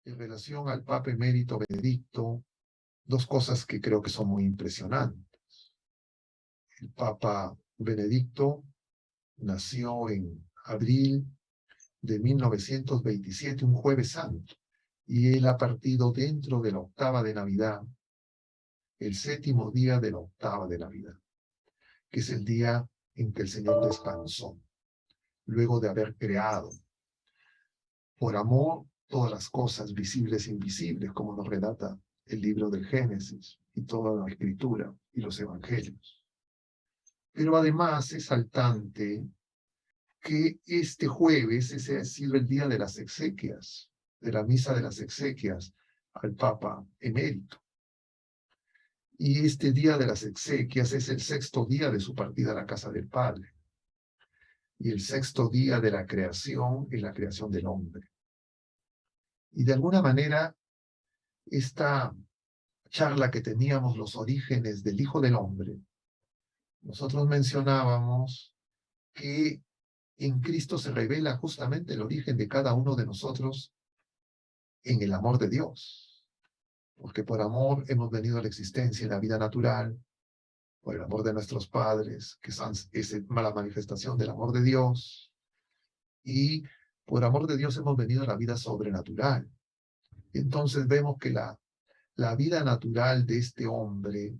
En relación al Papa Emérito Benedicto, dos cosas que creo que son muy impresionantes. El Papa Benedicto nació en abril de 1927, un jueves santo, y él ha partido dentro de la octava de Navidad, el séptimo día de la octava de Navidad, que es el día en que el Señor descansó, luego de haber creado, por amor, todas las cosas visibles e invisibles, como nos relata el libro del Génesis y toda la Escritura y los Evangelios. Pero además es saltante que este jueves ese ha sido el día de las exequias, de la misa de las exequias al Papa Emérito. Y este día de las exequias es el sexto día de su partida a la casa del Padre. Y el sexto día de la creación es la creación del hombre. Y de alguna manera, esta charla que teníamos, los orígenes del Hijo del Hombre, nosotros mencionábamos que en Cristo se revela justamente el origen de cada uno de nosotros en el amor de Dios. Porque por amor hemos venido a la existencia en la vida natural, por el amor de nuestros padres, que es la manifestación del amor de Dios, y por amor de Dios hemos venido a la vida sobrenatural. Entonces vemos que la vida natural de este hombre,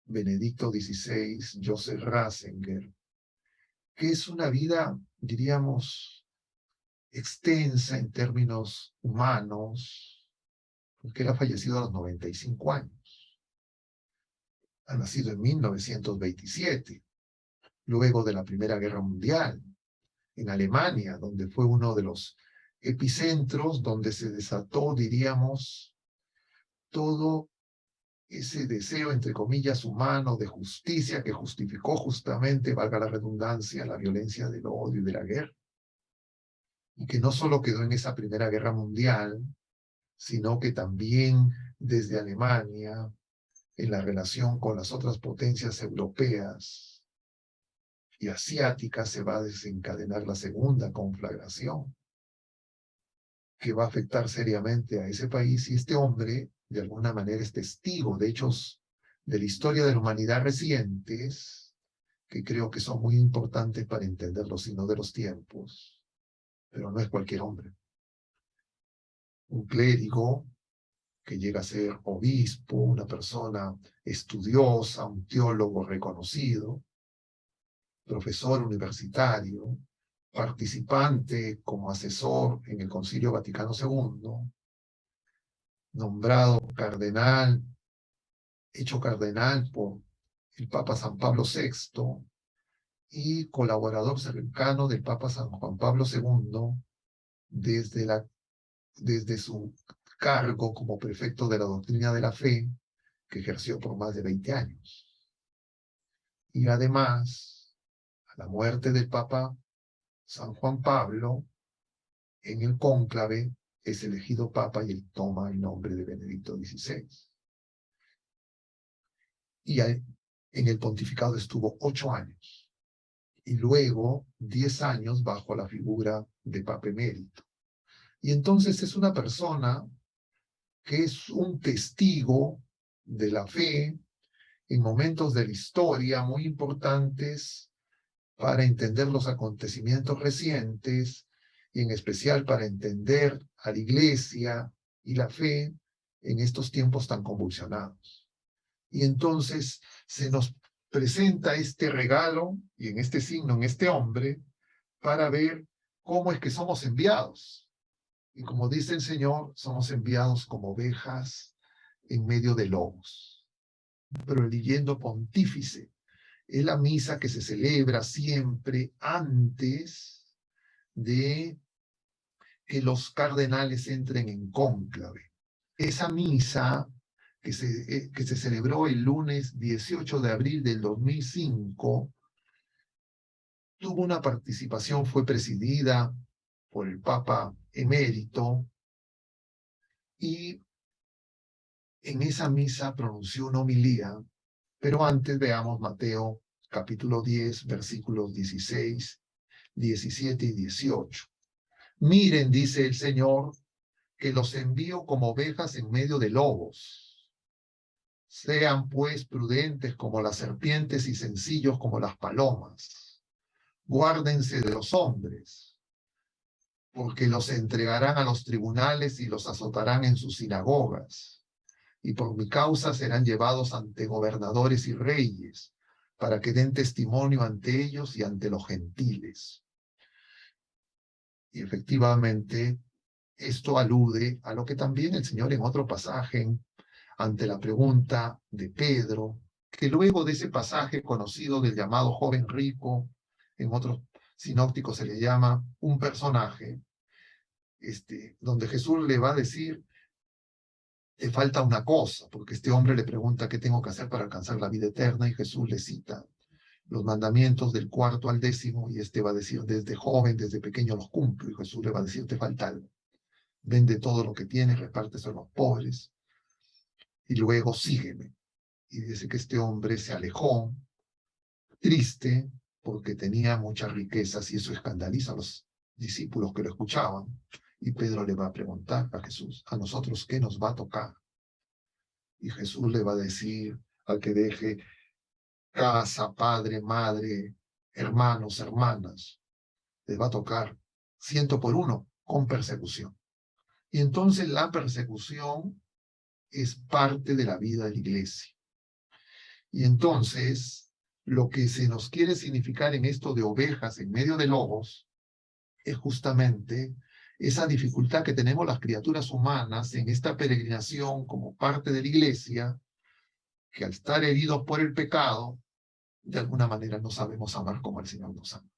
Benedicto XVI, Joseph Ratzinger, que es una vida, diríamos, extensa en términos humanos, porque él ha fallecido a los 95 años. Ha nacido en 1927, luego de la Primera Guerra Mundial, en Alemania, donde fue uno de los epicentros donde se desató, diríamos, todo ese deseo, entre comillas, humano de justicia que justificó justamente, valga la redundancia, la violencia del odio y de la guerra. Y que no solo quedó en esa Primera Guerra Mundial, sino que también desde Alemania, en la relación con las otras potencias europeas y asiáticas, se va a desencadenar la segunda conflagración, que va a afectar seriamente a ese país. Y este hombre, de alguna manera, es testigo de hechos de la historia de la humanidad recientes, que creo que son muy importantes para entender los signos de los tiempos. Pero no es cualquier hombre. Un clérigo que llega a ser obispo, una persona estudiosa, un teólogo reconocido, profesor universitario, participante como asesor en el Concilio Vaticano II, nombrado cardenal, hecho cardenal por el Papa San Pablo VI y colaborador cercano del Papa San Juan Pablo II desde su cargo como prefecto de la doctrina de la fe, que ejerció por más de 20 años. Y además, a la muerte del Papa San Juan Pablo, en el cónclave es elegido Papa y él toma el nombre de Benedicto XVI. Y en el pontificado estuvo 8 años. Y luego 10 años bajo la figura de Papa Emérito. Y entonces es una persona que es un testigo de la fe en momentos de la historia muy importantes para entender los acontecimientos recientes y en especial para entender a la Iglesia y la fe en estos tiempos tan convulsionados. Y entonces se nos presenta este regalo y en este signo, en este hombre, para ver cómo es que somos enviados. Y como dice el Señor, somos enviados como ovejas en medio de lobos. Pero el leyendo pontífice es la misa que se celebra siempre antes de que los cardenales entren en cónclave. Esa misa que se celebró el lunes 18 de abril del 2005 tuvo una participación, fue presidida por el Papa Emérito, y en esa misa pronunció una homilía, pero antes veamos Mateo capítulo 10, versículos 16, 17 y 18. Miren, dice el Señor, que los envío como ovejas en medio de lobos. Sean pues prudentes como las serpientes y sencillos como las palomas. Guárdense de los hombres, porque los entregarán a los tribunales y los azotarán en sus sinagogas. Y por mi causa serán llevados ante gobernadores y reyes, para que den testimonio ante ellos y ante los gentiles. Y efectivamente, esto alude a lo que también el Señor en otro pasaje, ante la pregunta de Pedro, que luego de ese pasaje conocido del llamado joven rico, en otros sinópticos se le llama un personaje, donde Jesús le va a decir, te falta una cosa, porque este hombre le pregunta qué tengo que hacer para alcanzar la vida eterna, y Jesús le cita los mandamientos del 4 al 10, y va a decir, desde joven, desde pequeño los cumplo, y Jesús le va a decir, te falta algo. Vende todo lo que tienes, repárteselo a los pobres, y luego sígueme. Y dice que este hombre se alejó, triste, porque tenía muchas riquezas, y eso escandaliza a los discípulos que lo escuchaban. Y Pedro le va a preguntar a Jesús, ¿a nosotros qué nos va a tocar? Y Jesús le va a decir al que deje casa, padre, madre, hermanos, hermanas, les va a tocar 100 por 1 con persecución. Y entonces la persecución es parte de la vida de la iglesia. Y entonces, lo que se nos quiere significar en esto de ovejas en medio de lobos es justamente esa dificultad que tenemos las criaturas humanas en esta peregrinación como parte de la iglesia, que al estar heridos por el pecado, de alguna manera no sabemos amar como el Señor nos ama.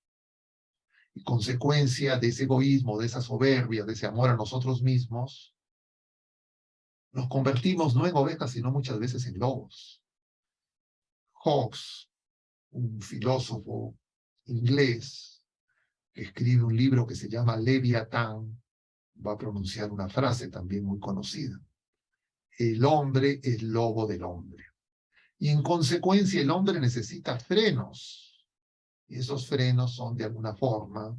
Y consecuencia de ese egoísmo, de esa soberbia, de ese amor a nosotros mismos, nos convertimos no en ovejas, sino muchas veces en lobos. Hobbes, un filósofo inglés, que escribe un libro que se llama Leviatán, va a pronunciar una frase también muy conocida. El hombre es lobo del hombre. Y en consecuencia el hombre necesita frenos. Y esos frenos son de alguna forma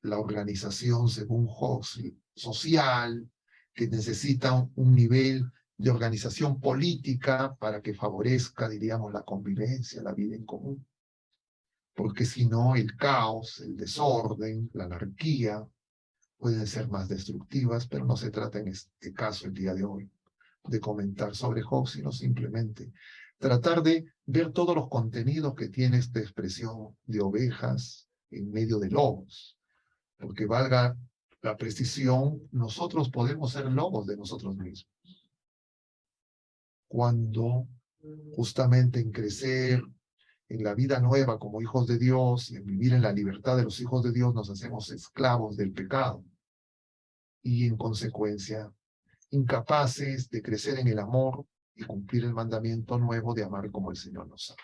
la organización, según Hobbes, social, que necesita un nivel de organización política para que favorezca, diríamos, la convivencia, la vida en común. Porque si no, el caos, el desorden, la anarquía pueden ser más destructivas, pero no se trata en este caso, el día de hoy, de comentar sobre Hobbes, sino simplemente tratar de ver todos los contenidos que tiene esta expresión de ovejas en medio de lobos. Porque valga la precisión, nosotros podemos ser lobos de nosotros mismos. Cuando justamente en crecer en la vida nueva como hijos de Dios y en vivir en la libertad de los hijos de Dios nos hacemos esclavos del pecado y en consecuencia incapaces de crecer en el amor y cumplir el mandamiento nuevo de amar como el Señor nos ama.